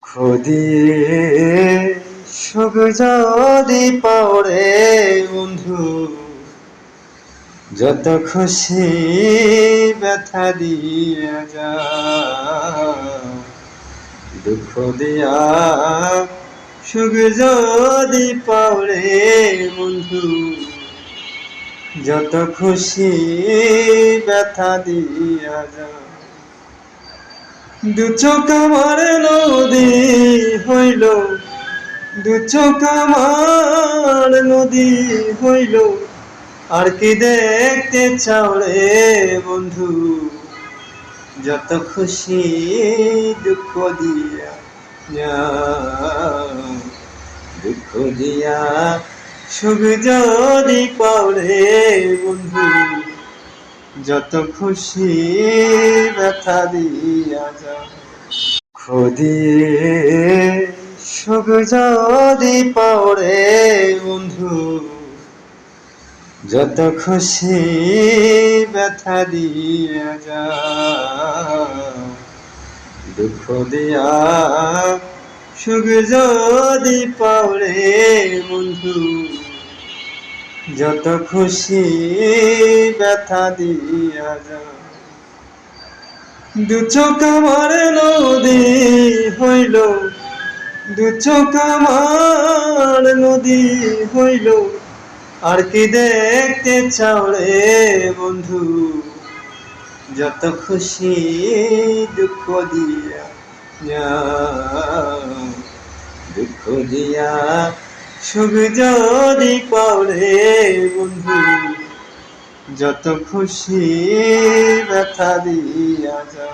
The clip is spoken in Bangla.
খোদিয়ে সুখ যদি পাওরে বন্ধু, যত খুশি ব্যথা দিয়া যা, দুঃখ দিয়া সুখ যদি পাওরে বন্ধু, যত খুশি ব্যথা দিয়া যা। দু চোখ আমার নদী হইল, দু চোখ আমার নদী হইল, আর কি দেখতে চাও রে বন্ধু, যত খুশি দুঃখ দিয়া দুঃখ দিয়া সুখ যদি পাও রে বন্ধু, যত খুশি ব্যথা দিয়া যা। খোদিয়ে সুখ যদি পাও রে বন্ধু, যত খুশি ব্যথা দিয়া যা, দুঃখ দিয়া সুখ যদি পাও রে বন্ধু, যত খুশি ব্যথা দিয়া যা। দু চোখ আমার নদী হইল, দু চোখ আমার নদী হইল, আর কি দেখতে চাও রে বন্ধু, যত খুশি দুঃখ দিয়া দুঃখ দিয়া সুখ যদি পাও রে বন্ধু, যত খুশি ব্যথা দিয়া যা।